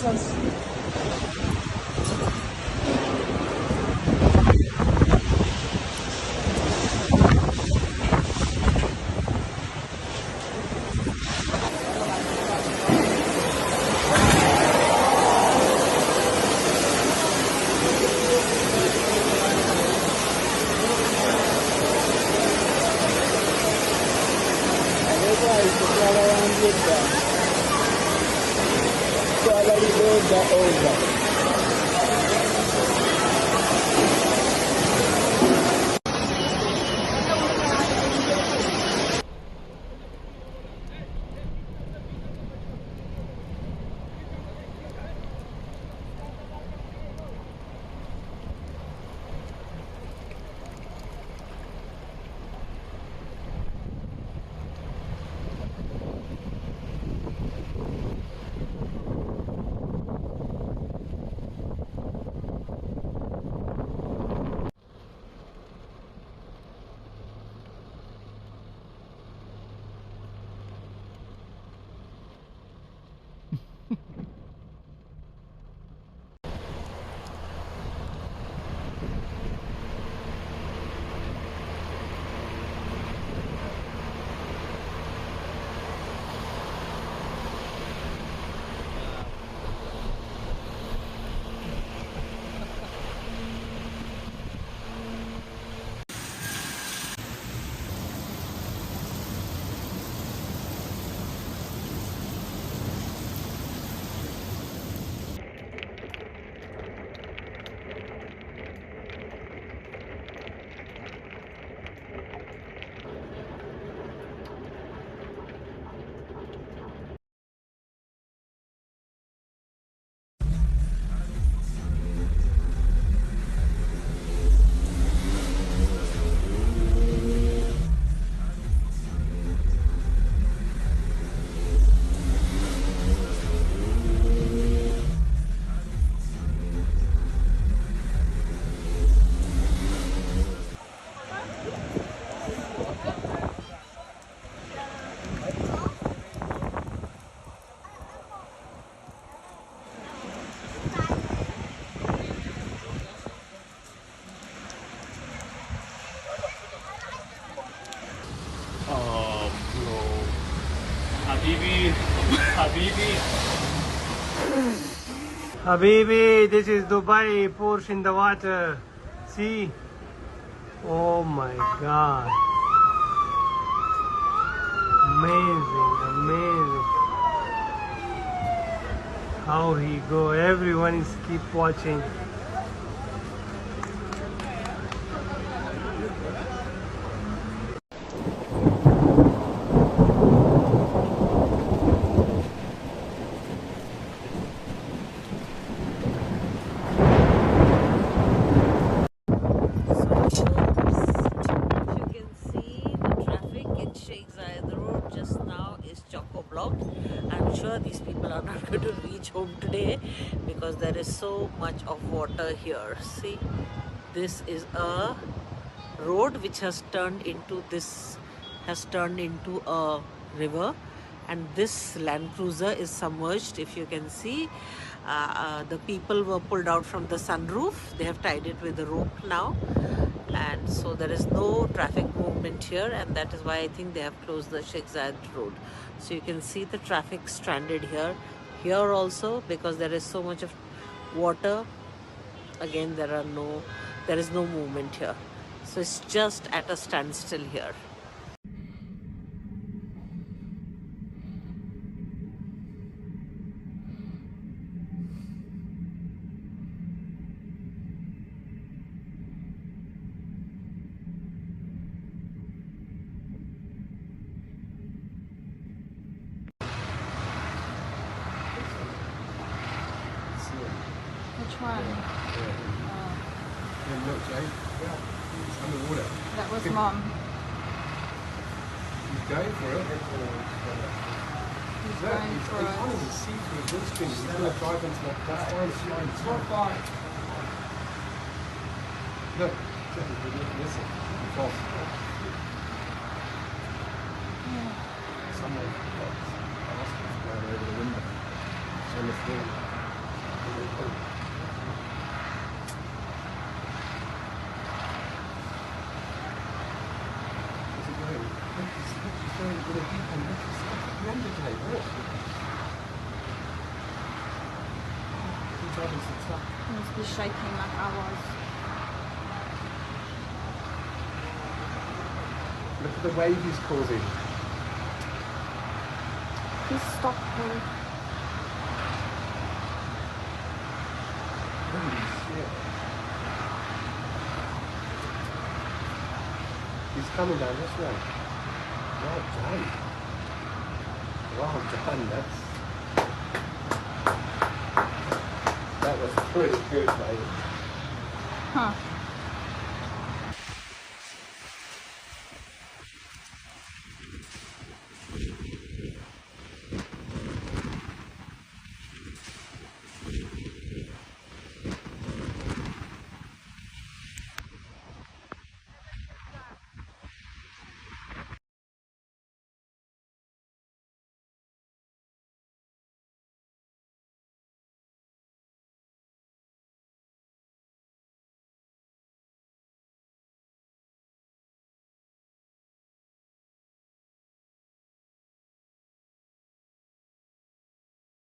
Christmas. Habibi, Habibi. Habibi, this is Dubai, Porsche in the water. See? Oh my God. Amazing, amazing. How he go, everyone is keep watching. I'm sure these people are not going to reach home today because there is so much of water here. See, this is a road which has turned into a river, and this Land Cruiser is submerged. If you can see, the people were pulled out from the sunroof. They have tied it with a rope now, and so there is no traffic movement here, and that is why I think they have closed the Sheikh Zayed road. So you can see the traffic stranded here also, because there is so much of water. Again, there is no movement here, so it's just at a standstill here. Which one? Look, Jay. It's underwater. That was Mom. He's going for it. He's Look, going he's for on it. his seat with his windscreen. He's going to drive into that. That's fine. It's fine. It's not fine. Look. Listen. It's off. Someone going over the window. It's on the floor. It must be shaking like ours. Look at the wave he's causing. Please stop, Paul. Holy shit. He's coming down this way. Well done. Well done. That was pretty good, mate. Huh.